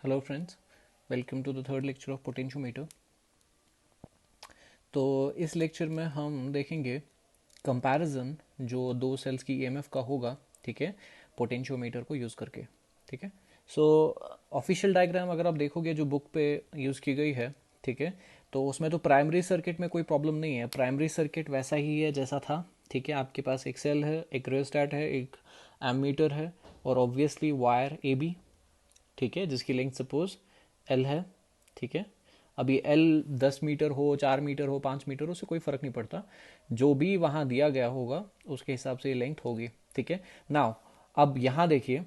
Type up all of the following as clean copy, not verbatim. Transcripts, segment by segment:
Hello friends, welcome to the third lecture of potentiometer. तो इस lecture में हम देखेंगे कंपैरिजन जो दो सेल्स की ईएमएफ का होगा, ठीक है, पोटेंशियोमीटर को यूज़ करके। ठीक है, सो ऑफिशियल डायग्राम अगर आप देखोगे जो बुक पे यूज़ की गई है, ठीक है, तो उसमें तो प्राइमरी सर्किट में कोई प्रॉब्लम नहीं है। प्राइमरी सर्किट वैसा ही है जैसा था। ठीक है, आपके पास एक सेल है, एक रियोस्टेट है, एक एमीटर है और ऑब्वियसली वायर ए बी, ठीक है, जिसकी लेंथ सपोज एल है। ठीक है, अभी एल 10 मीटर हो, 4 मीटर हो, 5 मीटर हो, उससे कोई फर्क नहीं पड़ता। जो भी वहां दिया गया होगा उसके हिसाब से ये लेंथ होगी। ठीक है, नाउ अब यहां देखिए,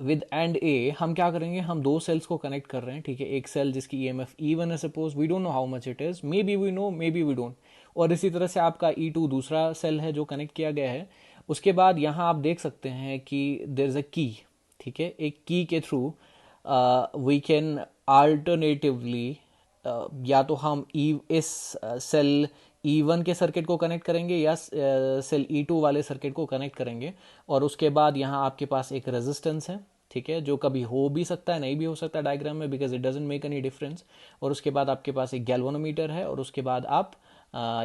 विद एंड ए हम क्या करेंगे, हम दो सेल्स को कनेक्ट कर रहे हैं। ठीक है, एक सेल जिसकी ईएमएफ E1 है, suppose we don't know how much it is, maybe we know, maybe we don't. और इसी तरह से आपका E2 दूसरा सेल है जो कनेक्ट किया गया है। उसके बाद यहाँ आप देख सकते हैं कि देर इज अ की। ठीक है, एक की के थ्रू वी कैन अल्टरनेटिवली या तो हम इस सेल E1 के सर्किट को कनेक्ट करेंगे या सेल E2 वाले सर्किट को कनेक्ट करेंगे। और उसके बाद यहाँ आपके पास एक रेजिस्टेंस है, ठीक है, जो कभी हो भी सकता है, नहीं भी हो सकता डायग्राम में, because it doesn't make any difference. और उसके बाद आपके पास एक गैल्वेनोमीटर है और उसके बाद आप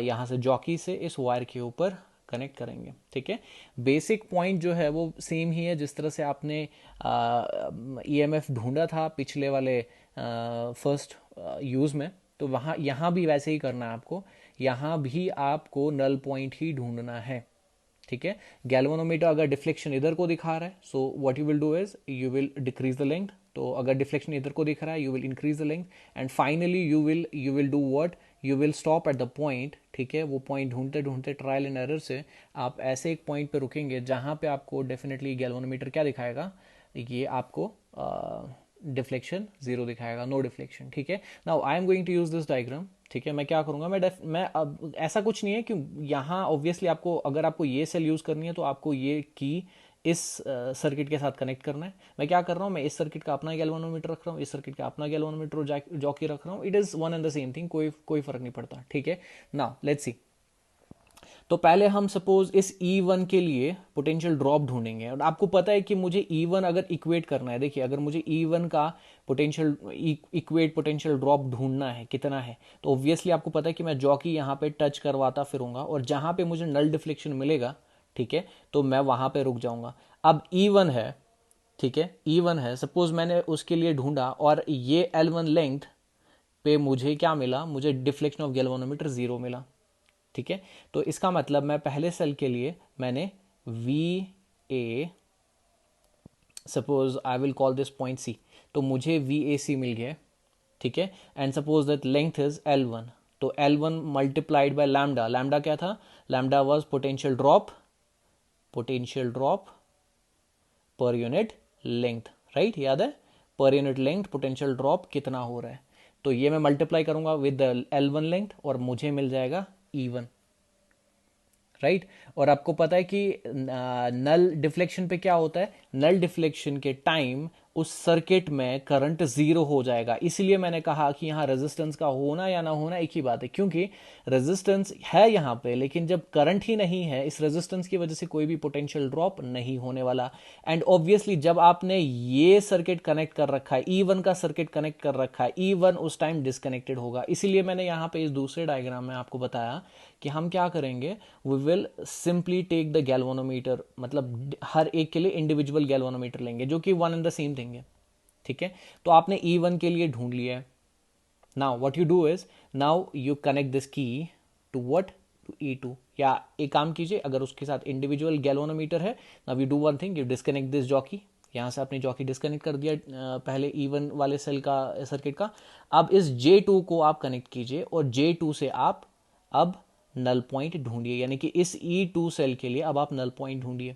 यहाँ से जॉकी से इस वायर के ऊपर कनेक्ट करेंगे। ठीक है, बेसिक पॉइंट जो है वो सेम ही है जिस तरह से आपने ईएमएफ ढूंढा था पिछले वाले फर्स्ट यूज़ में। तो वहाँ यहाँ भी वैसे ही करना है आपको। यहाँ भी आपको नल पॉइंट ही ढूंढना है। ठीक है, गैल्वेनोमीटर अगर डिफ्लेक्शन इधर को दिखा रहा है, so what you will do is you will decrease the length. तो अगर डिफ्लेक्शन इधर को दिख रहा है, you will increase the length and finally you will do what, you will stop at the point. ठीक है, वो पॉइंट ढूंढते ढूंढते ट्रायल एंड एरर से आप ऐसे एक पॉइंट पे रुकेंगे जहां पे आपको डेफिनेटली गैल्वेनोमीटर क्या दिखाएगा, ये आपको डिफ्लेक्शन जीरो दिखाएगा, नो डिफ्लेक्शन। ठीक है, now I am going to use this diagram. ठीक है, मैं क्या करूंगा, मैं अब ऐसा कुछ नहीं है कि यहाँ ऑब्वियसली आपको, अगर आपको ये सेल यूज करनी है तो आपको ये की इस सर्किट के साथ कनेक्ट करना है। मैं क्या कर रहा हूँ, मैं इस सर्किट का अपना गैल्वेनोमीटर रख रहा हूँ, इस सर्किट का अपना गैल्वेनोमीटर जॉकी रख रहा हूँ। It is one and the same thing, कोई कोई फर्क नहीं पड़ता। ठीक है, नाउ लेट्स सी। तो पहले हम सपोज इस E1 के लिए पोटेंशियल ड्रॉप ढूंढेंगे और आपको पता है कि मुझे E1 अगर इक्वेट करना है, देखिए अगर मुझे E1 का पोटेंशियल इक्वेट पोटेंशियल ड्रॉप ढूंढना है कितना है, तो ऑब्वियसली आपको पता है कि मैं जॉकी यहाँ पे टच करवाता फिरूंगा और जहां पे मुझे नल डिफ्लेक्शन मिलेगा, ठीक है, तो मैं वहां पे रुक जाऊंगा। अब E1 है, ठीक है, E1 है, सपोज मैंने उसके लिए ढूंढा और ये L1 लेंथ पे मुझे क्या मिला, मुझे डिफ्लेक्शन ऑफ गैल्वेनोमीटर जीरो मिला। ठीक है, तो इसका मतलब मैं पहले सेल के लिए मैंने V A, suppose I will call this point C, तो मुझे वी ए सी मिल गया। ठीक है, and suppose that length is L1, तो L1 multiplied by lambda, lambda क्या था, lambda was potential drop, potential drop per unit length, right, याद है, पर यूनिट लेंथ पोटेंशियल ड्रॉप कितना हो रहा है। तो ये मैं मल्टीप्लाई करूंगा विद L1 लेंथ और मुझे मिल जाएगा E1, राइट। और आपको पता है कि नल डिफ्लेक्शन पे क्या होता है, नल डिफ्लेक्शन के टाइम उस सर्किट में करंट जीरो हो जाएगा। इसलिए मैंने कहा कि यहाँ रेजिस्टेंस का होना या ना होना एक ही बात है, क्योंकि रेजिस्टेंस है यहाँ पे, लेकिन जब करंट ही नहीं है, इस रेजिस्टेंस की वजह से कोई भी पोटेंशियल ड्रॉप नहीं होने वाला। एंड ऑब्वियसली जब आपने ये सर्किट कनेक्ट कर रखा है, E1 का सर्किट कनेक्ट कर रखा है, E1 उस टाइम डिस्कनेक्टेड होगा। इसीलिए मैंने यहाँ पे इस दूसरे डायग्राम में आपको बताया कि हम क्या करेंगे, we will simply take the galvanometer, मतलब हर एक के लिए इंडिविजुअल गैल्वेनोमीटर लेंगे जो कि one and the same thing है। ठीक है, तो आपने E1 के लिए ढूंढ लिया है। Now what you do is, now you connect this की टू व्हाट, टू E2, या एक काम कीजिए, अगर उसके साथ इंडिविजुअल गैल्वेनोमीटर है, now you do one thing, you disconnect this jockey, यहां से आपने जॉकी डिस्कनेक्ट कर दिया पहले E1 वाले सेल का सर्किट का। अब इस J2 को आप कनेक्ट कीजिए और J2 से आप अब नल पॉइंट ढूंढिए, यानी कि इस E2 सेल के लिए अब आप नल पॉइंट ढूंढिए।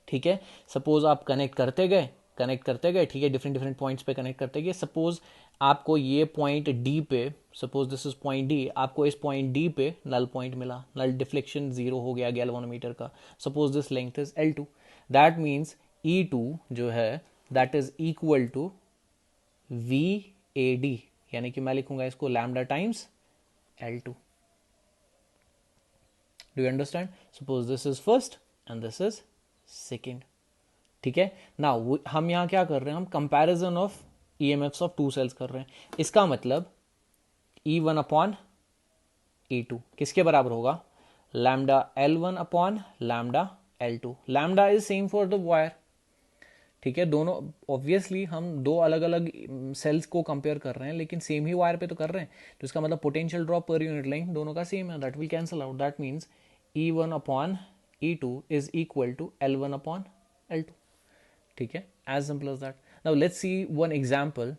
ठीक है, सपोज आप कनेक्ट करते गए, कनेक्ट करते गए, ठीक है, डिफरेंट डिफरेंट पॉइंट्स पे कनेक्ट करते गए। सपोज आपको ये पॉइंट डी पे, suppose this is point D, आपको इस पॉइंट डी पे नल पॉइंट मिला, नल डिफ्लेक्शन जीरो हो गया गैल्वेनोमीटर का। Suppose this length is L2, that means E2 जो है that is equal to V A D, यानी कि मैं लिखूंगा इसको lambda times L2। Do you understand? Suppose this is first and this is second. ठीक है ना। हम यहाँ क्या कर रहे हैं, हम comparison of EMFs of two cells कर रहे हैं। इसका मतलब E1 अपॉन E2 किसके बराबर होगा, lambda L1 upon lambda L2। Lambda is same for the wire, ठीक है। दोनों ऑब्वियसली हम दो अलग अलग सेल्स को कंपेयर कर रहे हैं, लेकिन सेम ही वायर पे तो कर रहे हैं, तो इसका मतलब potential drop per unit length दोनों का सेम है, that will cancel out. That means E1 upon E2 is equal to L1 upon L2, ठीक है, as simple as that. Now let's see one example,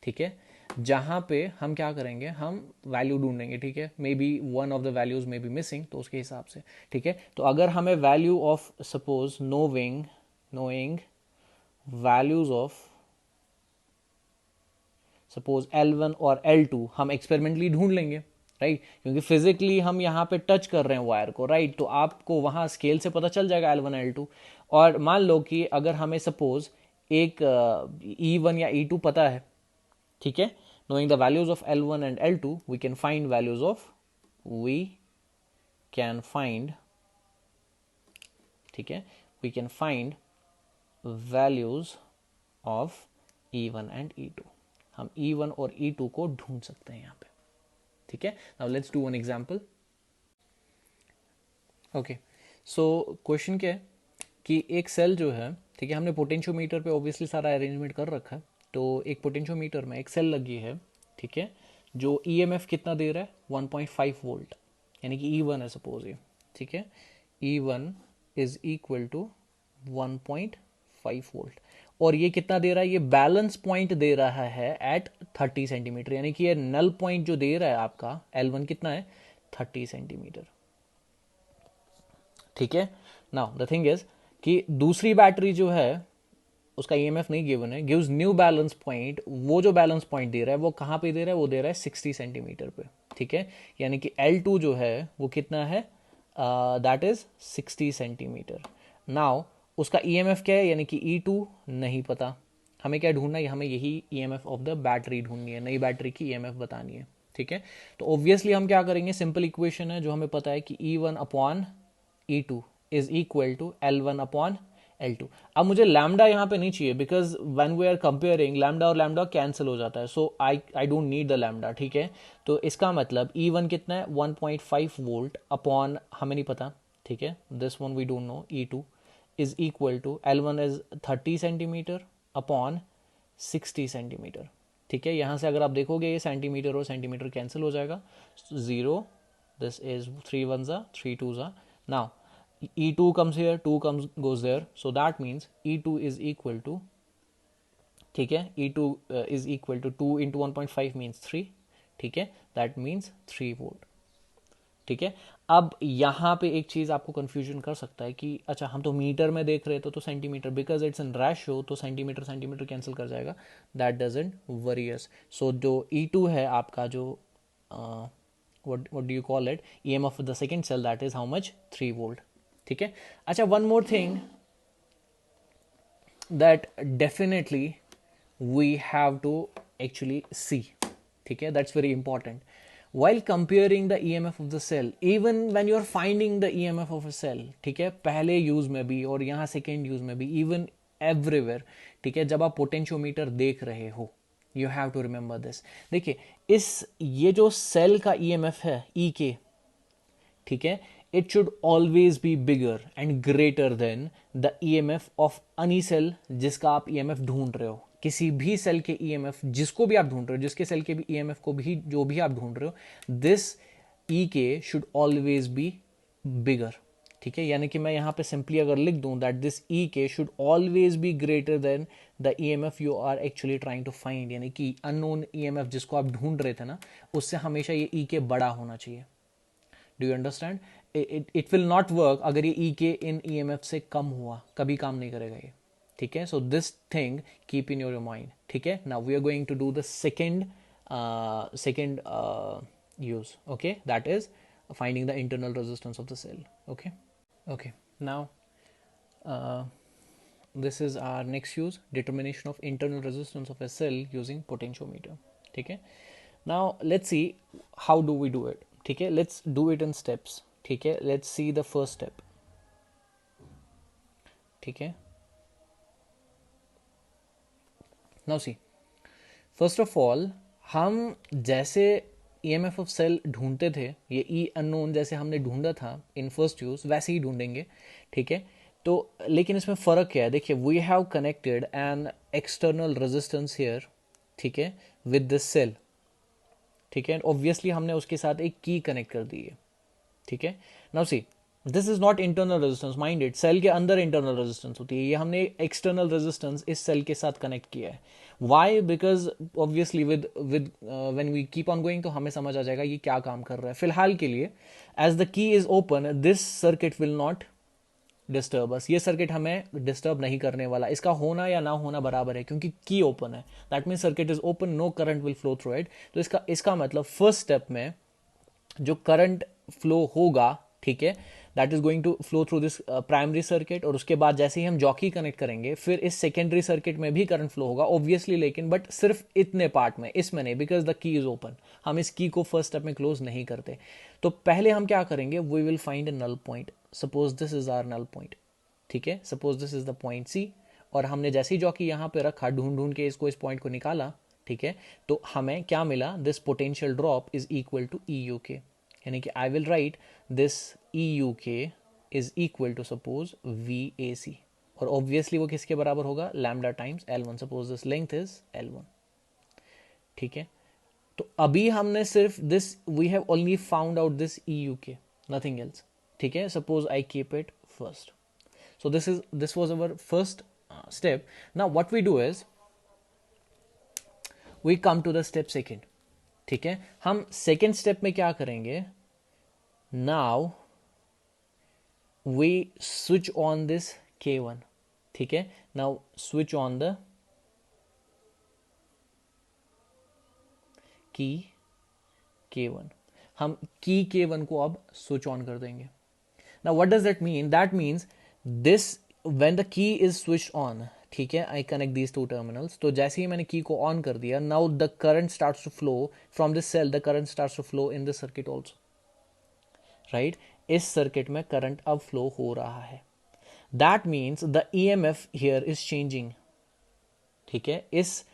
ठीक है, जहां पे हम क्या करेंगे, हम वैल्यू ढूंढेंगे, ठीक है। May be one of the values may be missing, तो उसके हिसाब से, ठीक है। तो अगर हमें value of suppose knowing values of suppose L1 और L2 हम एक्सपेरिमेंटली ढूंढ लेंगे, राइट, क्योंकि फिजिकली हम यहाँ पे टच कर रहे हैं वायर को, राइट, तो आपको वहाँ स्केल से पता चल जाएगा L1 L2। और मान लो कि अगर हमें सपोज एक E1 या E2 पता है, ठीक है, knowing the values of L1 and L2 we can find ठीक है, we can find values of E1 and E2। हम E1 और E2 को ढूंढ सकते हैं यहाँ पे, ठीक है। Now let's do one example. Okay, so question क्या है कि एक सेल जो है, ठीक है, हमने पोटेंशियोमीटर पे ऑब्वियसली सारा अरेंजमेंट कर रखा है। तो एक पोटेंशियोमीटर में एक सेल लगी है, ठीक है, जो ईएमएफ कितना दे रहा है, 1.5 वोल्ट, यानी कि E1 है सपोज ये, ठीक है। E1 is equal to 1.5 volt, और ये कितना दे रहा है, ये बैलेंस पॉइंट दे रहा है एट 30 सेंटीमीटर, यानी कि ये नल पॉइंट जो दे रहा है आपका L1 कितना है, 30 सेंटीमीटर, ठीक है। नाउ द थिंग इज कि दूसरी बैटरी जो है उसका ईएमएफ नहीं गिवन है, गिव्स न्यू बैलेंस पॉइंट। वो जो बैलेंस पॉइंट दे रहा है वो कहाँ पे दे रहा है, वो दे रहा है 60 सेंटीमीटर पे, ठीक है। यानी कि L2 जो है वो कितना है, दैट इज 60 सेंटीमीटर। नाउ उसका ईएमएफ क्या है, यानी कि E2 नहीं पता, हमें क्या ढूंढना है, हमें यही ईएमएफ ऑफ द बैटरी ढूंढनी है, नई बैटरी की ईएमएफ बतानी है, ठीक है। तो ऑब्वियसली हम क्या करेंगे, सिंपल इक्वेशन है जो हमें पता है कि E1 upon E2 is equal to L1 upon L2। अब मुझे लैम्डा यहाँ पे नहीं चाहिए, because when we are comparing lambda और लैम्डा कैंसिल हो जाता है, so I don't need the lambda, ठीक है। तो इसका मतलब E1 कितना है, 1.5 वोल्ट अपॉन हमें नहीं पता, ठीक है, this one we don't know, E2 is equal to L1 is 30 centimetre upon 60 centimetre, ठीक है। यहाँ से अगर आप देखोगे ये सेंटीमीटर और सेंटीमीटर कैंसिल हो जाएगा, 0, this is 3 ones are 3 twos are। Now E2 comes here, 2 goes there, so that means E2 is equal to, ठीक है, E2 is equal to 2 into 1.5 means 3, ठीक है, that means 3 वोल्ट, ठीक है। अब यहाँ पे एक चीज़ आपको कंफ्यूजन कर सकता है कि अच्छा हम तो मीटर में देख रहे थे तो centimetre, because it's in ratio, तो सेंटीमीटर सेंटीमीटर कैंसिल कर जाएगा, दैट डजंट वरी अस। सो जो E2 है आपका, जो what do you call it, EMF of the second cell, that is how much, 3 volt, ठीक है। अच्छा, one more thing that definitely we have to actually see, ठीक है, that's very important while comparing the EMF of the cell, even when you are finding the EMF of a cell, ठीक है, पहले use में भी और यहाँ second use में भी, इवन एवरीवेयर, ठीक है, जब आप पोटेंशियोमीटर देख रहे हो, you have to remember this. देखिए, ये जो सेल का ईएमएफ है ई के, ठीक है, it should always be bigger and greater than the EMF of any cell जिसका आप ईएमएफ ढूंढ रहे हो। किसी भी सेल के ईएमएफ जिसको भी आप ढूंढ रहे हो, जिसके सेल के भी ईएमएफ को भी जो भी आप ढूंढ रहे हो, this E K should always be बिगर, ठीक है। यानी कि मैं यहाँ पे सिंपली अगर लिख दूं that this E K should always be greater than the EMF you are actually trying to find, यानी कि अननोन ईएमएफ जिसको आप ढूंढ रहे थे ना, उससे हमेशा ये ई के बड़ा होना चाहिए। Do you understand? It will not work अगर ये ई के इन ईएमएफ से कम हुआ, कभी काम नहीं करेगा ये, ठीक है। So this thing keep in your mind, ठीक है। Now we are going to do the second use, okay, that is finding the internal resistance of the cell, okay. Now this is our next use, determination of internal resistance of a cell using potentiometer, ठीक है। Now let's see how do we do it, ठीक है, let's do it in steps, ठीक है। Let's see the first step, ठीक है। Now C, first of all हम जैसे ईएमएफ ऑफ सेल ढूंढते थे, ये ई अननोन जैसे हमने ढूंढा था इन फर्स्ट यूज, वैसे ही ढूंढेंगे, ठीक है। तो लेकिन इसमें फ़र्क क्या है, देखिए we have connected an external resistance here, ठीक है, विद दिस सेल, ठीक है। ऑब्वियसली हमने उसके साथ एक की कनेक्ट कर दी है, ठीक है। Now see, this is not internal resistance, mind it, cell के अंदर इंटरनल रेजिस्टेंस होती है, ये हमने एक्सटर्नल रेजिस्टेंस इस सेल के साथ कनेक्ट किया है। Why? Because obviously with with when we keep on going तो हमें समझ आ जाएगा ये क्या काम कर रहा है। फिलहाल के लिए as the key is open, this circuit will not disturb us, ये सर्किट हमें डिस्टर्ब नहीं करने वाला, इसका होना या ना होना बराबर है क्योंकि की ओपन है, that mean circuit is open, no current will flow through it. तो इसका मतलब फर्स्ट स्टेप में जो करंट फ्लो होगा, ठीक है, that is going to flow through this primary circuit, और उसके बाद जैसे ही हम जॉकी कनेक्ट करेंगे फिर इस सेकेंडरी सर्किट में भी करंट फ्लो होगा ऑब्वियसली, लेकिन बट सिर्फ इतने पार्ट में, इसमें नहीं, because the key is open, हम इस की को फर्स्ट स्टेप में क्लोज नहीं करते। तो पहले हम क्या करेंगे, we will find a null point, suppose this is our null point, ठीक है, suppose this is the point C, और हमने जैसे ही जॉकी यहाँ पे रखा, ढूंढ ढूंढ के इसको, इस पॉइंट को निकाला, ठीक है, तो हमें क्या मिला, this potential drop is equal to E U K, यानी कि I will write this E U K is equal to suppose V A C, और ऑब्वियसली वो किसके बराबर होगा, lambda times L1, suppose this length is L1, ठीक है। तो अभी हमने सिर्फ this, we have only found out this E U K, nothing else, ठीक है। Suppose I keep it first, so this was our first step. Now what we do is we come to the step second, ठीक है। हम second step में क्या करेंगे, now we switch on this K1, ठीक है। Now switch on the key K1, हम की K1 को अब स्विच ऑन कर देंगे। Now what does that mean? That means this, when the key is switched on, ठीक है, I connect these two terminals, तो जैसे ही मैंने की को ऑन कर दिया, now the current starts to flow from this cell, the current starts to flow in this circuit also, right? इस सर्किट में करंट अब फ्लो हो रहा है, that means the EMF here is changing, ठीक है। इस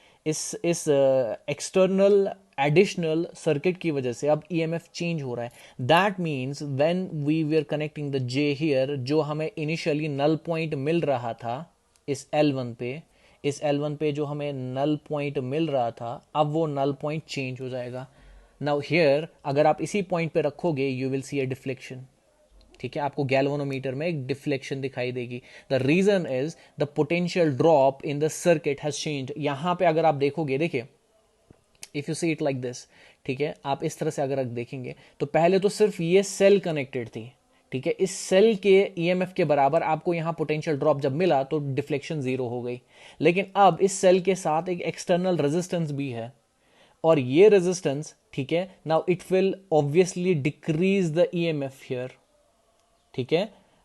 एक्सटर्नल एडिशनल सर्किट की वजह से अब ईएमएफ चेंज हो रहा है। That means when we were connecting the J here, जो हमें इनिशियली नल पॉइंट मिल रहा था इस L1 पे, इस L1 पे जो हमें नल पॉइंट मिल रहा था, अब वो नल पॉइंट चेंज हो जाएगा। नाउ हियर अगर आप इसी पॉइंट पे रखोगे, you will see a deflection, ठीक है, आपको गैल्वेनोमीटर में एक डिफ्लेक्शन दिखाई देगी। The reason is the potential drop in the circuit has change. यहां पे अगर आप देखोगे, देखिए if you see it like this, ठीक है, आप इस तरह से अगर देखेंगे तो पहले तो सिर्फ ये सेल कनेक्टेड थी, ठीक है, इस सेल के ईएमएफ के बराबर आपको यहां पोटेंशियल ड्रॉप जब मिला तो डिफ्लेक्शन जीरो हो गई। लेकिन अब इस सेल के साथ एक एक्सटर्नल रेजिस्टेंस भी है, और ये रेजिस्टेंस, ठीक है, now it will obviously decrease the EMF here, ठीक है,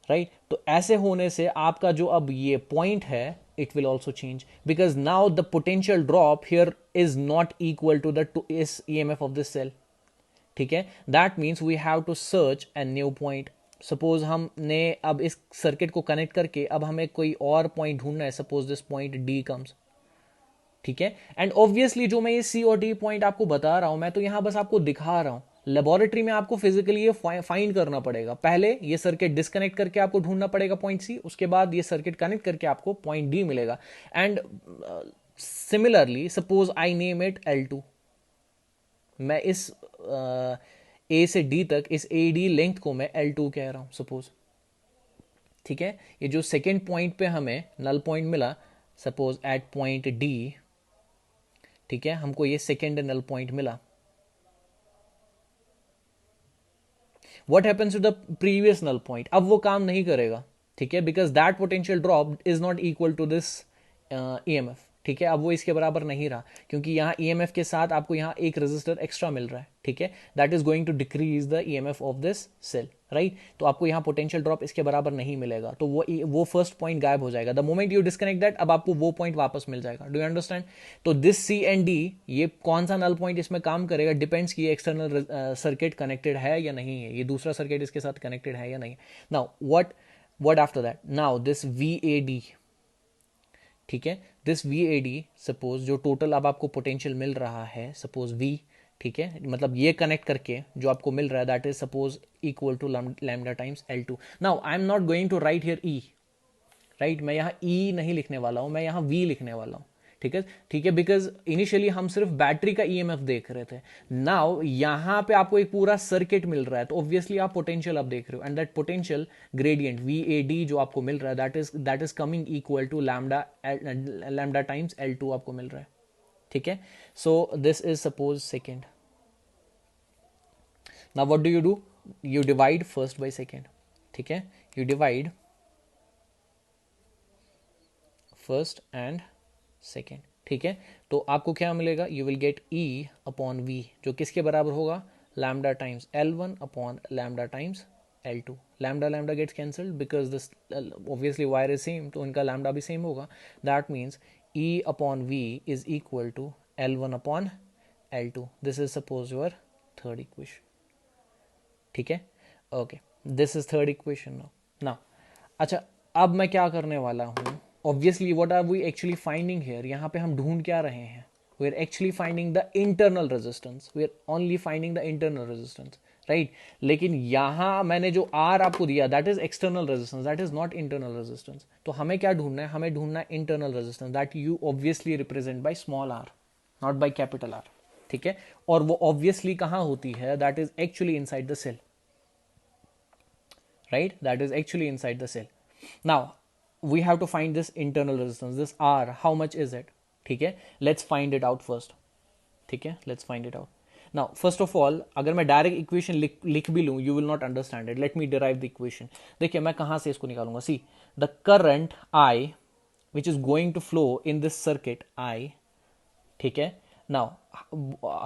राइट। तो ऐसे होने से आपका जो अब ये पॉइंट है, it will also change, because now the potential drop here is not equal to the is EMF of this cell, ठीक है। That means we have to search a new point. Suppose हमने अब इस circuit को connect करके अब हमें कोई और पॉइंट ढूंढना है, suppose this point D comes, ठीक है। एंड ऑब्वियसली जो मैं ये सी और डी पॉइंट आपको बता रहा हूं, मैं तो यहां बस आपको दिखा रहा हूं, लेबोरेटरी में आपको फिजिकली ये फाइंड करना पड़ेगा। पहले ये सर्किट डिस्कनेक्ट करके आपको ढूंढना पड़ेगा पॉइंट सी, उसके बाद ये सर्किट कनेक्ट करके आपको पॉइंट डी मिलेगा। And similarly suppose I name it L2, मैं इस ए से डी तक, इस ए डी लेंथ को मैं L2 कह रहा हूं सपोज, ठीक है। ये जो सेकेंड पॉइंट पे हमें नल पॉइंट मिला, सपोज एट पॉइंट डी, ठीक है, हमको ये सेकेंड नल पॉइंट मिला। What happens to the previous null point, अब वो काम नहीं करेगा, ठीक है, because that potential drop is not equal to this EMF, ठीक है। अब वो इसके बराबर नहीं रहा क्योंकि यहाँ ईएमएफ के साथ आपको यहाँ एक रेजिस्टर एक्स्ट्रा मिल रहा है, ठीक है, that is going to decrease the EMF of this cell, right. तो आपको यहाँ पोटेंशियल ड्रॉप इसके बराबर नहीं मिलेगा, तो वो फर्स्ट पॉइंट गायब हो जाएगा। The moment you disconnect that, अब आपको वो पॉइंट वापस मिल जाएगा। Do you understand? तो दिस सी एंड डी, ये कौन सा नल पॉइंट इसमें काम करेगा, डिपेंड्स कि एक्सटर्नल सर्किट कनेक्टेड है या नहीं है, ये दूसरा सर्किट इसके साथ कनेक्टेड है या नहीं। Now what after that, now this VAD, ठीक है, this we A D suppose जो टोटल अब आपको पोटेंशियल मिल रहा है, सपोज वी, ठीक है, मतलब ये कनेक्ट करके जो आपको मिल रहा है that is suppose equal to lambda times L2. Now I am not going to write here E, right, मैं यहाँ ई नहीं लिखने वाला हूँ, मैं यहाँ वी लिखने वाला हूँ, ठीक है, ठीक है, बिकॉज इनिशियली हम सिर्फ बैटरी का ईएमएफ देख रहे थे. नाउ यहाँ पे आपको एक पूरा सर्किट मिल रहा है, तो ऑब्वियसली आप पोटेंशियल अब देख रहे हो, and that potential gradient V A D जो आपको मिल रहा है that is coming equal to lambda times L2 आपको मिल रहा है, ठीक है. So this is suppose second. Now what do, you divide first by second, ठीक है, you divide first and second, ठीक है. तो आपको क्या मिलेगा, you will get E upon V जो किसके बराबर होगा, lambda times L1 upon lambda times L2. Lambda lambda gets cancelled because this obviously wire is same, तो इनका लैम्डा भी सेम होगा. That means E upon V is equal to L1 upon L2. This is suppose your third equation, ठीक है. Okay, this is third equation. Now अच्छा, अब मैं क्या करने वाला हूँ, obviously what are we actually finding here, यहाँ पे हम ढूंढ क्या रहे हैं, we are actually finding the internal resistance, we are only finding the internal resistance, right. लेकिन यहाँ मैंने जो आर आपको दिया that is external resistance, that is not internal resistance. तो हमें क्या ढूंढना है, हमें ढूंढना है internal resistance that you obviously represent by small R, not by capital R, ठीक है. और वो ऑब्वियसली कहाँ होती है, that is actually inside the cell, right, that is actually inside the cell. Now we have to find this internal resistance, this R, how much is it, ठीक है. Let's find it out first, ठीक है, let's find it out. Now first of all अगर मैं direct equation लिख भी लूँ, you will not understand it. Let me derive the equation. देखिए मैं कहाँ से इसको निकालूंगा. See, the current I which is going to flow in this circuit I, ठीक है. Now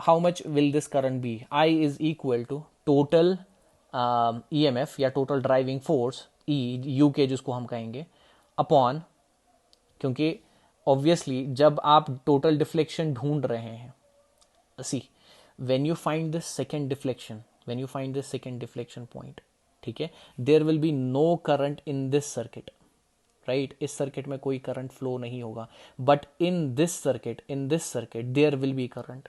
how much will this current be, I is equal to total EMF या total driving force E, you के जिसको हम कहेंगे, upon, क्योंकि obviously जब आप टोटल डिफ्लेक्शन ढूंढ रहे हैं, see when you find this second deflection, when you find this second deflection point, ठीक है, there will be no current in this circuit, right. इस सर्किट में कोई करंट फ्लो नहीं होगा, but in this circuit there will be current,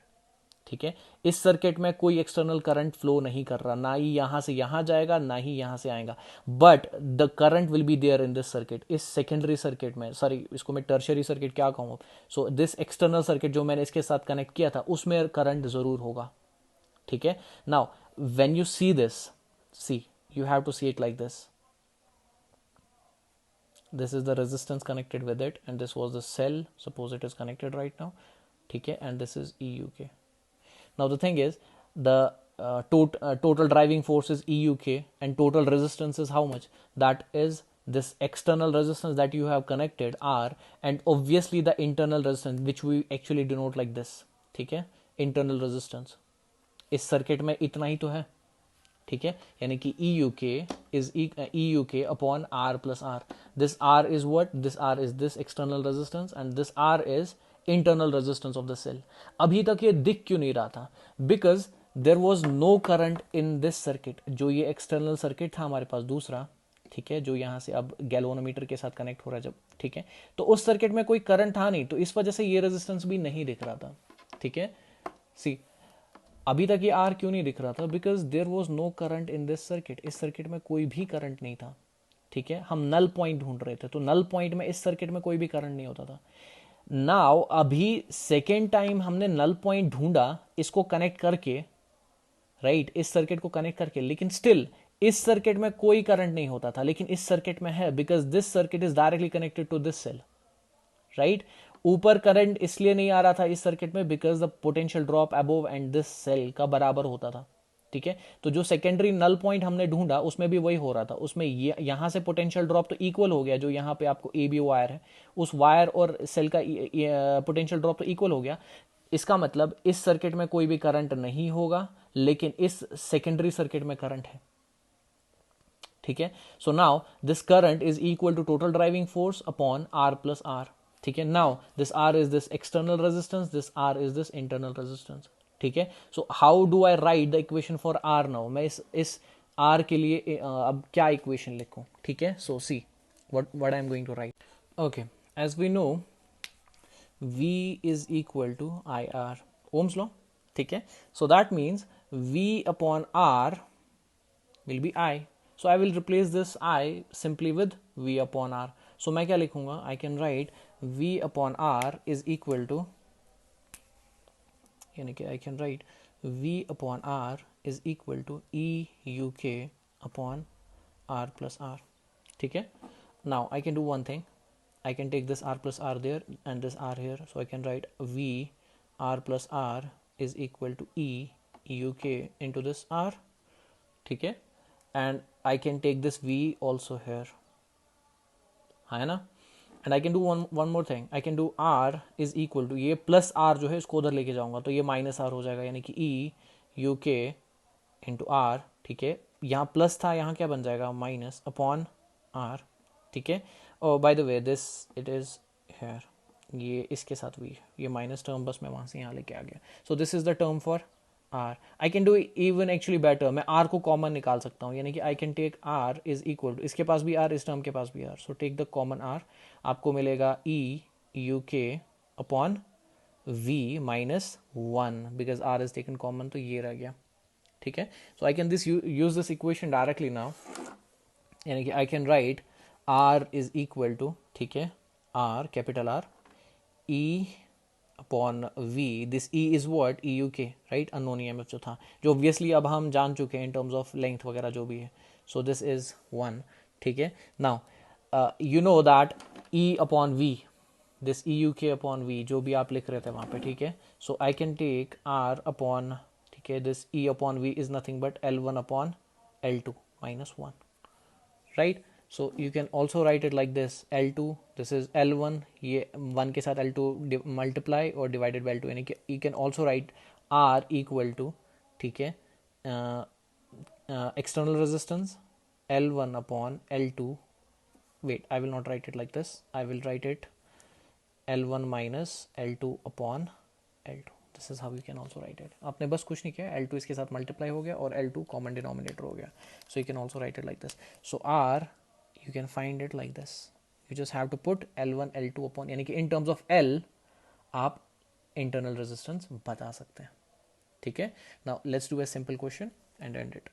ठीक है. इस सर्किट में कोई एक्सटर्नल करंट फ्लो नहीं कर रहा, ना ही यहां से यहां जाएगा ना ही यहां से आएगा, but the current will be there in this circuit. इस सेकेंडरी सर्किट में, सॉरी इसको मैं टर्शियरी सर्किट क्या कहूँ, सो दिस एक्सटर्नल सर्किट जो मैंने इसके साथ कनेक्ट किया था उसमें करंट जरूर होगा, ठीक है. Now when you see this, see you have to see it like this, this is the resistance connected with it and this was the cell, suppose it is connected right now, ठीक है, and this is EUK. Now the thing is, the total driving force is EUK and total resistance is how much, that is this external resistance that you have connected R, and obviously the internal resistance which we actually denote like this, ठीक है, internal resistance. इस circuit में इतना ही तो है, ठीक है, यानी कि EUK is EUK upon R plus R. This R is what? This R is this external resistance and this R is internal resistance of the cell. अभी तक ये दिख क्यों नहीं रहा था? Because there was no current in this circuit. जो ये external circuit था हमारे पास दूसरा, ठीक है, जो यहाँ से अब गैल्वेनोमीटर के साथ कनेक्ट हो रहा है जब, ठीक है, तो उस सर्किट में कोई करंट था नहीं, तो इस वजह से ये रेजिस्टेंस भी नहीं दिख रहा था, ठीक है. सी अभी तक ये आर क्यों नहीं दिख रहा था, because there was no current in this circuit. इस सर्किट में कोई भी करंट नहीं था, ठीक है, हम नल पॉइंट ढूंढ रहे थे, तो नल पॉइंट में इस सर्किट में कोई भी करंट नहीं होता था. नाउ अभी सेकेंड टाइम हमने नल पॉइंट ढूंढा इसको कनेक्ट करके, राइट, इस सर्किट को कनेक्ट करके, लेकिन स्टिल इस सर्किट में कोई करंट नहीं होता था, लेकिन इस सर्किट में है, because this circuit is directly connected to this cell, right. ऊपर करंट इसलिए नहीं आ रहा था इस सर्किट में because the potential drop above and this cell का बराबर होता था, ठीक है. तो जो सेकेंडरी नल पॉइंट हमने ढूंढा उसमें भी वही हो रहा था, उसमें यहां से पोटेंशियल ड्रॉप तो इक्वल हो गया, जो यहाँ पे आपको ए बी वायर है उस वायर और सेल का पोटेंशियल ड्रॉप तो इक्वल हो गया. इसका मतलब इस सर्किट में कोई भी करंट नहीं होगा, लेकिन इस सेकेंडरी सर्किट में करंट है, ठीक है. So now this current is equal to total driving force upon R plus R, ठीक है. Now this R is this external resistance, this R is this internal resistance, ठीक है. So how do I write the equation for R now, मैं इस are के लिए अब क्या इक्वेशन लिखूं, ठीक है. So see what I am going to write. Okay, as we know V is equal to IR, Ohm's law, ठीक है. So that means V upon R will be I. So I will replace this I simply with V upon R. So मैं क्या लिखूंगा, I can write V upon R is equal to, यानी कि I can write V upon R is equal to E UK upon R plus R, ठीक है. Now I can do one thing, I can take this R plus R there and this R here, so I can write V R plus R is equal to E UK into this R, ठीक है. And I can take this V also here, है ना. And I can do one more thing, I can do R is equal to, ये plus R जो है इसको उधर लेके जाऊंगा तो ये माइनस R हो जाएगा, यानी कि E UK इंटू R, ठीक है. यहाँ प्लस था, यहाँ क्या बन जाएगा, माइनस अपॉन R, ठीक है. और by the way this it is here, ये इसके साथ भी ये माइनस टर्म बस मैं वहाँ से यहाँ लेके आ गया. So this is the term for R. I can do even actually better, मैं R को कॉमन निकाल सकता हूँ, यानी कि I can take R is equal to, इसके पास भी R, इस टर्म के पास भी R, so take the common R, आपको मिलेगा E UK upon V minus 1, because R is taken common, तो ये रह गया, ठीक है. So I can this use this equation directly now, यानी कि I can write R is equal to, ठीक है, R capital R E upon V, this E is what, E UK, right, unknown EMF जो था, जो obviously अब हम जान चुके हैं इन टर्म्स ऑफ लेंथ वगैरह जो भी है. सो दिस इज 1, ठीक है. Now you know that E upon V, this E UK upon V जो भी आप लिख रहे थे वहाँ पे, ठीक है. So I can take R upon, ठीक है, this E upon V is nothing but L1 upon L2 minus 1, right. So you can also write it like this, L2, this is L1, ये 1 के साथ L2 multiply और divided by L2, यानी कि you can also write R equal to, ठीक है, external resistance L1 upon L2, wait, I will not write it like this, I will write it L1 minus L2 upon L2. This is how you can also write it. आपने बस कुछ नहीं किया, L2 इसके साथ multiply हो गया और L2 common denominator हो गया. So you can also write it like this. So R you can find it like this, you just have to put L1 L2 upon, यानी कि in terms of L आप internal resistance बता सकते हैं, ठीक है. Now let's do a simple question and end it.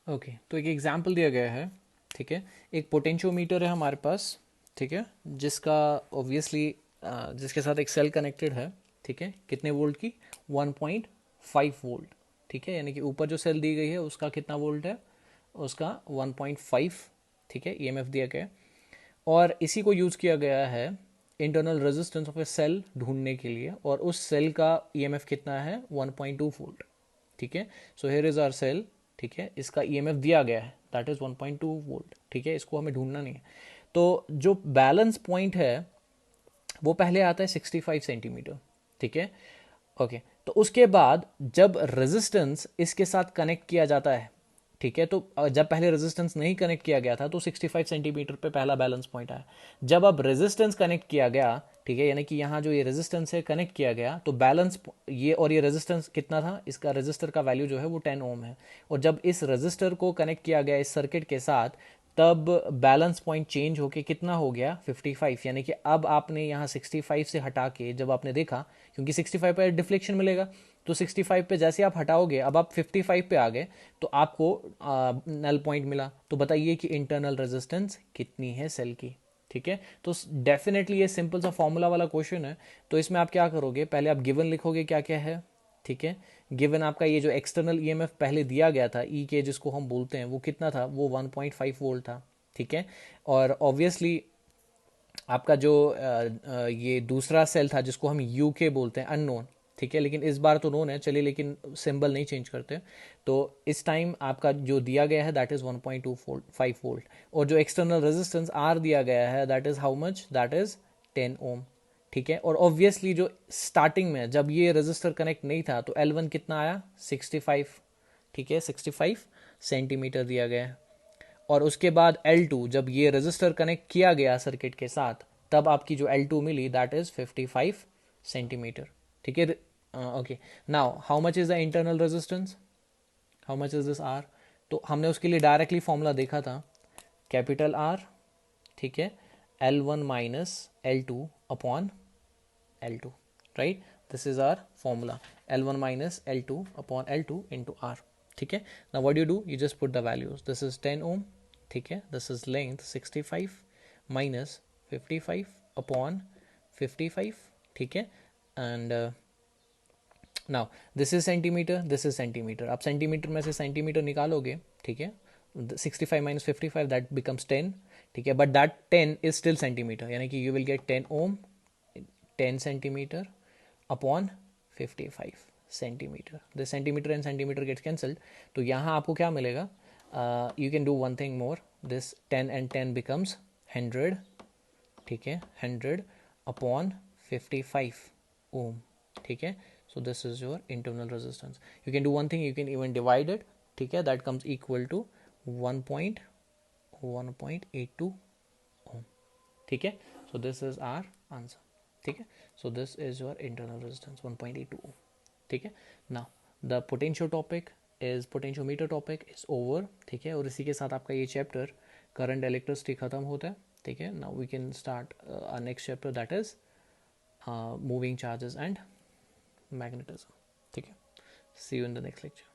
Okay, तो एक एग्जाम्पल दिया गया है, ठीक है. एक पोटेंशियोमीटर है हमारे पास, ठीक है, जिसका ऑब्वियसली जिसके साथ एक सेल कनेक्टेड है, ठीक है, कितने वोल्ट की, 1.5 वोल्ट, ठीक है, यानी कि ऊपर जो सेल दी गई है उसका कितना वोल्ट है, उसका 1.5, ठीक है, EMF दिया गया. और इसी को यूज़ किया गया है internal resistance of a cell ढूंढने के लिए, और उस सेल का EMF कितना है, 1.2 वोल्ट, ठीक है. So here is our cell, ठीक है, इसका EMF दिया गया है, दैट इज 1.2 वोल्ट, ठीक है, इसको हमें ढूंढना नहीं है. तो जो बैलेंस पॉइंट है वो पहले आता है 65 सेंटीमीटर, ठीक है. ओके, तो उसके बाद जब रेजिस्टेंस इसके साथ कनेक्ट किया जाता है, ठीक है, तो जब पहले रेजिस्टेंस नहीं कनेक्ट किया गया था तो 65 सेंटीमीटर पे पहला बैलेंस पॉइंट आया. जब अब रेजिस्टेंस कनेक्ट किया गया, ठीक है, यानी कि यहाँ जो ये रेजिस्टेंस है कनेक्ट किया गया, तो बैलेंस ये और ये रेजिस्टेंस कितना था, इसका रेजिस्टर का वैल्यू जो है वो 10 ओम है. और जब इस रेजिस्टर को कनेक्ट किया गया इस सर्किट के साथ, तब बैलेंस पॉइंट चेंज होके कितना हो गया, 55, यानी कि अब आपने यहाँ 65 से हटा के जब आपने देखा, क्योंकि 65 पर डिफ्लेक्शन मिलेगा, तो 65 पे जैसे आप हटाओगे, अब आप 55 पे आ गए, तो आपको नल पॉइंट मिला. तो बताइए कि इंटरनल रेजिस्टेंस कितनी है सेल की, ठीक है. तो डेफिनेटली ये सिंपल सा फॉर्मूला वाला क्वेश्चन है. तो इसमें आप क्या करोगे, पहले आप गिवन लिखोगे क्या क्या है, ठीक है. गिवन आपका ये जो एक्सटर्नल EMF पहले दिया गया था ई के, जिसको हम बोलते हैं, वो कितना था, वो 1.5 वोल्ट था, ठीक है. और ऑब्वियसली आपका जो ये दूसरा सेल था जिसको हम UK बोलते हैं, अननोन, ठीक है, लेकिन इस बार तो नोन है, चलिए, लेकिन सिंबल नहीं चेंज करते. तो इस टाइम आपका जो दिया गया है दैट इज 1.25 वोल्ट, और जो एक्सटर्नल रेजिस्टेंस R दिया गया है that is how much, that is 10 ओम, ठीक है. और ऑब्वियसली जो स्टार्टिंग में जब ये रेजिस्टर कनेक्ट नहीं था तो L1 कितना आया, 65, ठीक है, 65 सेंटीमीटर दिया गया है. और उसके बाद L2 जब ये रेजिस्टर कनेक्ट किया गया सर्किट के साथ, तब आपकी जो L2 milli that is 55 centimetre, ठीक है. Okay, now how much is the internal resistance, how much is this R. तो हमने उसके लिए डायरेक्टली फॉर्मूला देखा था, कैपिटल R, ठीक है, L1 minus L2 upon L2, right? This is our formula, L1 minus L2 upon L2 into R. ठीक है. Now what do? You just put the values. This is 10 ohm. ठीक है. This is length 65 minus 55 upon 55. ठीक है. And now this is centimeter, this is centimeter. आप centimetre में से centimetre निकालोगे, ठीक है. 65 minus 55 that becomes 10. ठीक है. But that 10 is still centimeter, यानी कि you will get 10 ohm 10 centimeter upon 55 centimeter. The centimeter and centimeter gets cancelled. तो यहाँ आपको क्या मिलेगा? You can do one thing more. This 10 and 10 becomes 100. ठीक है. 100 upon 55 ohm. ठीक है. So this is your internal resistance. You can do one thing. You can even divide it. ठीक है. That comes equal to 1.82 ohm. ठीक है. So this is our answer. ठीक है. So this is your internal resistance 1.82 ohm. ठीक है. Now the potentiometer topic is over. ठीक है. और इसी के साथ आपका ये चैप्टर करंट इलेक्ट्रिसिटी खत्म होता है. ठीक है. Now we can start our next chapter, that is moving charges and magnetism. ठीक है. See you in the next lecture.